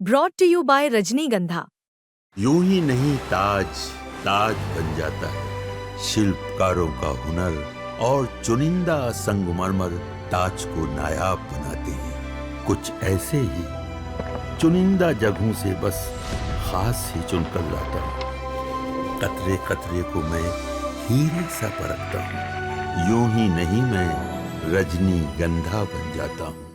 Brought to you bye रजनीगंधा। यूं ही नहीं ताज ताज बन जाता है, शिल्पकारों का हुनर और चुनिंदा संगमरमर ताज को नायाब बनाते हैं। कुछ ऐसे ही चुनिंदा जगहों से बस खास ही चुनकर लाता हूँ। कतरे कतरे को मैं हीरे सा परखता हूँ। यूं ही नहीं मैं रजनीगंधा बन जाता हूँ।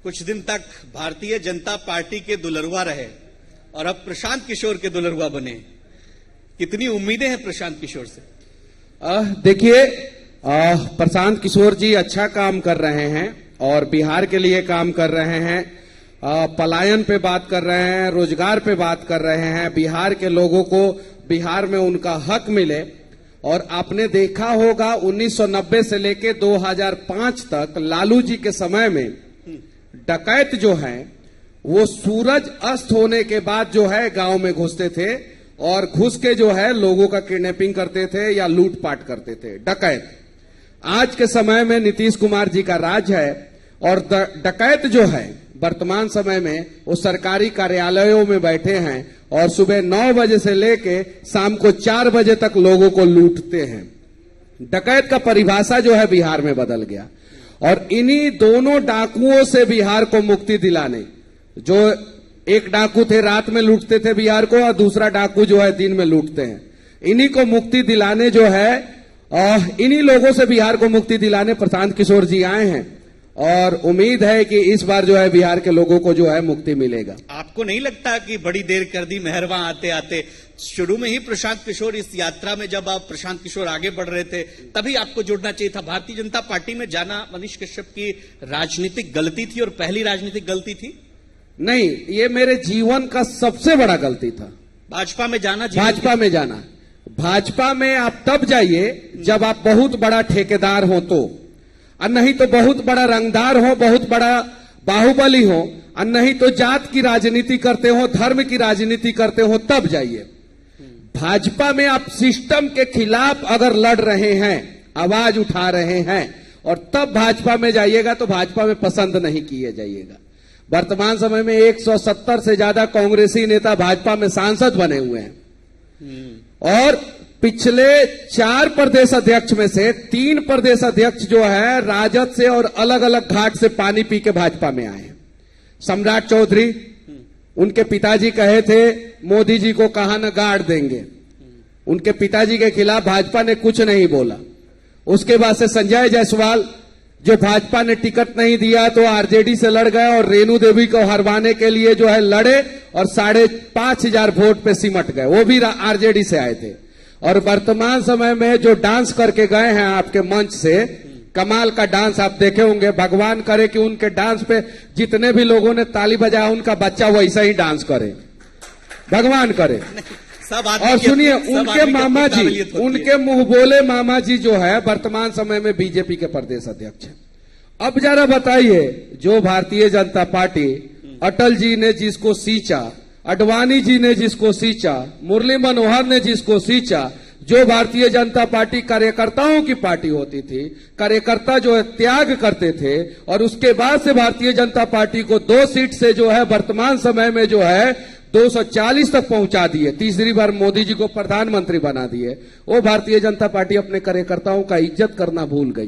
कुछ दिन तक भारतीय जनता पार्टी के दुलरवा रहे और अब प्रशांत किशोर के दुलरवा बने। कितनी उम्मीदें हैं प्रशांत किशोर से? देखिए, प्रशांत किशोर जी अच्छा काम कर रहे हैं और बिहार के लिए काम कर रहे हैं। पलायन पे बात कर रहे हैं, रोजगार पे बात कर रहे हैं। बिहार के लोगों को बिहार में उनका हक मिले। और आपने देखा होगा 1990 से लेके 2005 तक लालू जी के समय में डकैत जो हैं वो सूरज अस्त होने के बाद जो है गांव में घुसते थे और घुस के जो है लोगों का किडनैपिंग करते थे या लूटपाट करते थे। डकैत आज के समय में नीतीश कुमार जी का राज है और डकैत जो है वर्तमान समय में वो सरकारी कार्यालयों में बैठे हैं और सुबह 9 बजे से लेके शाम को 4 बजे तक लोगों को लूटते हैं। डकैत का परिभाषा जो है बिहार में बदल गया और इन्हीं दोनों डाकुओं से बिहार को मुक्ति दिलाने, जो एक डाकू थे रात में लूटते थे बिहार को और दूसरा डाकू जो है दिन में लूटते हैं, इन्हीं को मुक्ति दिलाने जो है इन्हीं लोगों से बिहार को मुक्ति दिलाने प्रशांत किशोर जी आए हैं और उम्मीद है कि इस बार जो है बिहार के लोगों को जो है मुक्ति मिलेगा। आपको नहीं लगता कि बड़ी देर कर दी मेहरबान आते आते? शुरू में ही प्रशांत किशोर इस यात्रा में, जब आप प्रशांत किशोर आगे बढ़ रहे थे तभी आपको जुड़ना चाहिए था। भारतीय जनता पार्टी में जाना मनीष कश्यप की राजनीतिक गलती थी और पहली राजनीतिक गलती थी? नहीं, ये मेरे जीवन का सबसे बड़ा गलती था। भाजपा में जाना? भाजपा में जाना। भाजपा में आप तब जाइए जब आप बहुत बड़ा ठेकेदार हो तो, और नहीं तो बहुत बड़ा रंगदार हो, बहुत बड़ा बाहुबली हो, और नहीं तो जात की राजनीति करते हो, धर्म की राजनीति करते हो, तब जाइए। भाजपा में आप सिस्टम के खिलाफ अगर लड़ रहे हैं, आवाज उठा रहे हैं और तब भाजपा में जाइएगा तो भाजपा में पसंद नहीं किए जाइएगा। वर्तमान समय में 170 से ज्यादा कांग्रेसी नेता भाजपा में सांसद बने हुए हैं और पिछले 4 प्रदेश अध्यक्ष में से 3 प्रदेश अध्यक्ष जो है राजद से और अलग अलग घाट से पानी पी के भाजपा में आए हैं। सम्राट चौधरी, उनके पिताजी कहे थे मोदी जी को कहा न गाड़ देंगे, उनके पिताजी के खिलाफ भाजपा ने कुछ नहीं बोला। उसके बाद से संजय जायसवाल, जो भाजपा ने टिकट नहीं दिया तो आरजेडी से लड़ गए और रेणु देवी को हरवाने के लिए जो है लड़े और 5,500 वोट पे सिमट गए, वो भी आरजेडी से आए थे। और वर्तमान समय में जो डांस करके गए हैं आपके मंच से, कमाल का डांस आप देखे होंगे। भगवान करे कि उनके डांस पे जितने भी लोगों ने ताली बजाया उनका बच्चा वैसा ही डांस करे, भगवान करे। और सुनिए, उनके मामा जी, उनके मुंह बोले मामा जी जो है वर्तमान समय में बीजेपी के प्रदेश अध्यक्ष हैं। अब जरा बताइए, जो भारतीय जनता पार्टी अटल जी ने जिसको सींचा, अडवाणी जी ने जिसको सींचा, मुरली मनोहर ने जिसको सींचा, जो भारतीय जनता पार्टी कार्यकर्ताओं की पार्टी होती थी, कार्यकर्ता जो है त्याग करते थे और उसके बाद से भारतीय जनता पार्टी को 2 सीट से जो है वर्तमान समय में जो है 240 तक पहुंचा दिए, तीसरी बार मोदी जी को प्रधानमंत्री बना दिए। वो भारतीय जनता पार्टी अपने कार्यकर्ताओं का इज्जत करना भूल गई।